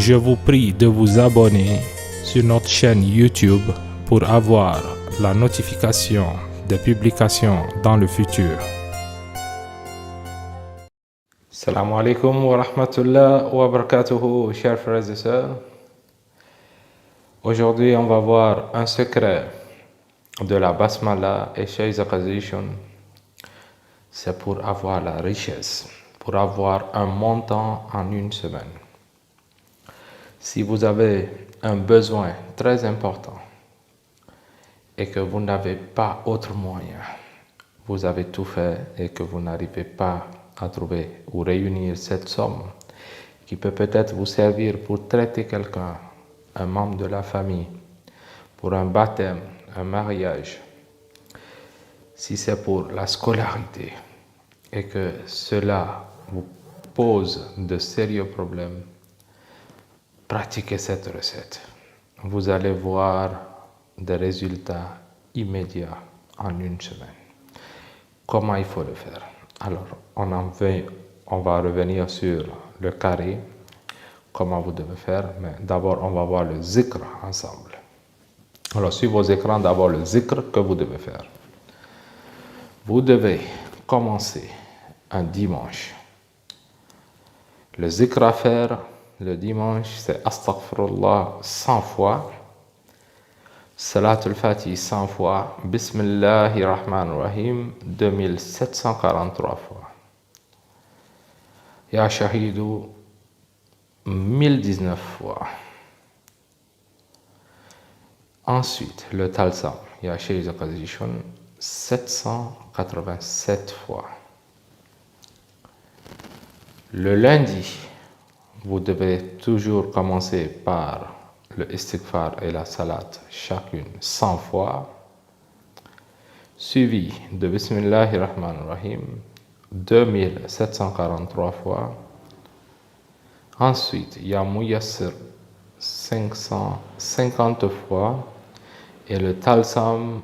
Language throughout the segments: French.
Je vous prie de vous abonner sur notre chaîne YouTube pour avoir la notification des publications dans le futur. Salam alaikum wa rahmatullah wa barakatuhu, chers frères et sœurs. Aujourd'hui, on va voir un secret de la basmala et Shaykh Position. C'est pour avoir la richesse, pour avoir un montant en une semaine. Si vous avez un besoin très important et que vous n'avez pas autre moyen, vous avez tout fait et que vous n'arrivez pas à trouver ou réunir cette somme qui peut peut-être vous servir pour traiter quelqu'un, un membre de la famille, pour un baptême, un mariage, si c'est pour la scolarité et que cela vous pose de sérieux problèmes, pratiquez cette recette. Vous allez voir des résultats immédiats en une semaine. Comment il faut le faire? Alors, on va revenir sur le carré, comment vous devez faire, mais d'abord, on va voir le zikr ensemble. Alors, sur vos écrans, d'abord le zikr que vous devez faire. Vous devez commencer un dimanche. Le zikr à faire le dimanche, c'est Astaghfirullah 100 fois, Salat al-Fatih 100 fois, Bismillahir Rahmanir Rahim 2743 fois, Ya Shahidou 1019 fois. Ensuite, le Talsam, Ya Shaykh Position 787 fois. Le lundi, vous devez toujours commencer par le istighfar et la salat, chacune 100 fois, suivi de Bismillahir Rahmanir Rahim 2743 fois. Ensuite, il y a Muyassir 550 fois et le Talsam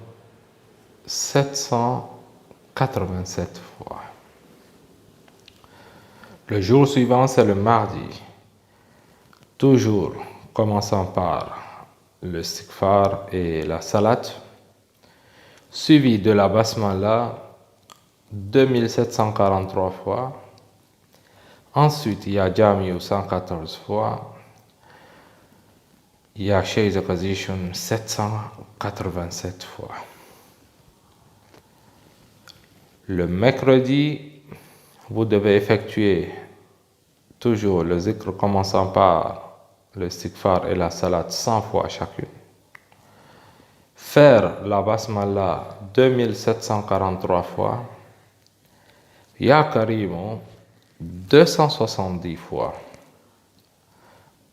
787 fois. Le jour suivant, c'est le mardi. Toujours commençant par le istighfar et la salat, suivi de la basmala 2743 fois. Ensuite, il y a Jamiu 114 fois. Il y a Shaykh Position 787 fois. Le mercredi, vous devez effectuer toujours le zikr commençant par le istighfar et la salat 100 fois chacune. Faire la basmala 2743 fois. Ya Karimu 270 fois.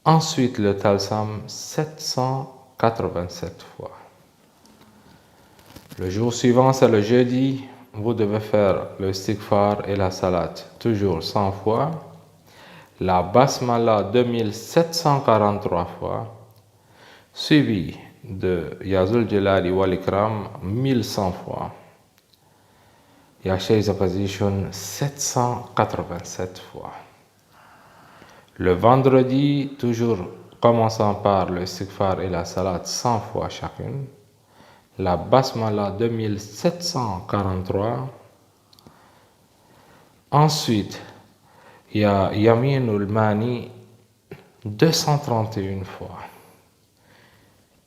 Ensuite le Talsam 787 fois. Le jour suivant, c'est le jeudi. Vous devez faire le istighfar et la salat toujours 100 fois. La basmala 2743 fois, suivi de Yazul Jalali wal Ikram 1100 fois. Ya Shaykh Position 787 fois. Le vendredi, toujours commençant par le istighfar et la salat 100 fois chacune. La basmala 2743. Ensuite, il y a Yaminul Mani 231 fois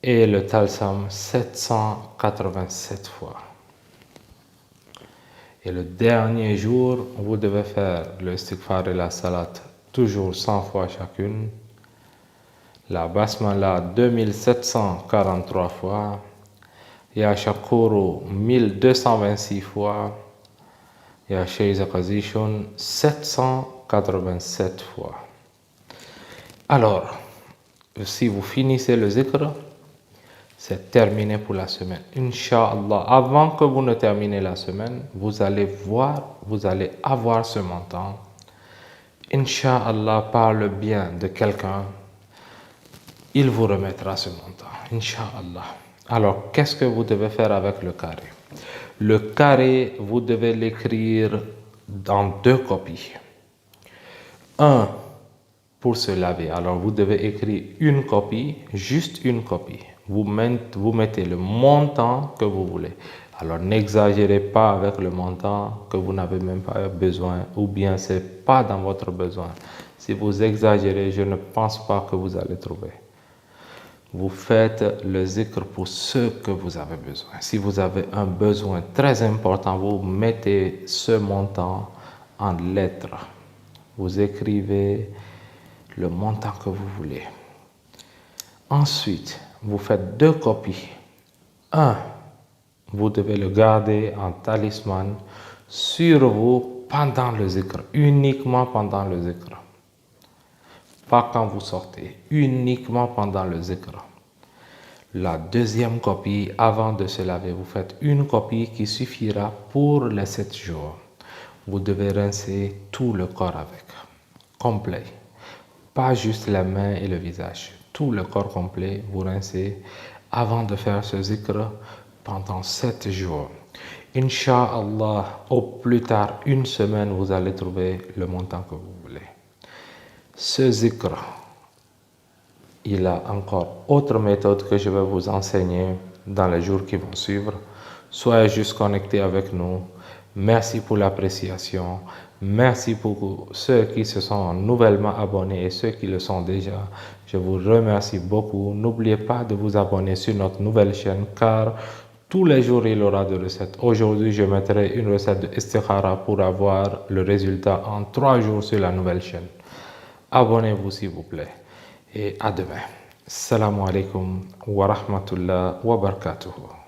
et le Talsam 787 fois. Et le dernier jour, vous devez faire le istighfar et la salat toujours 100 fois chacune, la basmala 2743 fois, Ya Shakuru 1226 fois, Ya Shaykh Position 787 fois. Alors, si vous finissez le zikr, c'est terminé pour la semaine. Inch'Allah, avant que vous ne terminez la semaine, vous allez avoir ce montant. Inch'Allah, par le bien de quelqu'un, il vous remettra ce montant. Inch'Allah. Alors, qu'est-ce que vous devez faire avec le carré? Le carré, vous devez l'écrire dans 2 copies. Un pour se laver. Alors vous devez écrire une copie, juste une copie. Vous mettez le montant que vous voulez. Alors n'exagérez pas avec le montant que vous n'avez même pas besoin ou bien ce n'est pas dans votre besoin. Si vous exagérez, je ne pense pas que vous allez trouver. Vous faites le zikr pour ce que vous avez besoin. Si vous avez un besoin très important, vous mettez ce montant en lettres. Vous écrivez le montant que vous voulez. Ensuite, vous faites 2 copies. Un, vous devez le garder en talisman sur vous pendant le zikr, uniquement pendant le zikr. Pas quand vous sortez, uniquement pendant le zikr. La deuxième copie, avant de se laver, vous faites une copie qui suffira pour les 7 jours. Vous devez rincer tout le corps avec, complet. Pas juste les mains et le visage, tout le corps complet, vous rincez avant de faire ce zikr pendant 7 jours. Inch'Allah, au plus tard, une semaine, vous allez trouver le montant que vous voulez. Ce zikr, il y a encore autre méthode que je vais vous enseigner dans les jours qui vont suivre. Soyez juste connectés avec nous. Merci pour l'appréciation. Merci pour ceux qui se sont nouvellement abonnés et ceux qui le sont déjà. Je vous remercie beaucoup. N'oubliez pas de vous abonner sur notre nouvelle chaîne car tous les jours il y aura des recettes. Aujourd'hui, je mettrai une recette de istikhara pour avoir le résultat en 3 jours sur la nouvelle chaîne. Abonnez-vous s'il vous plaît. Et à demain. Assalamu alaikum wa rahmatullah wa barakatuhu.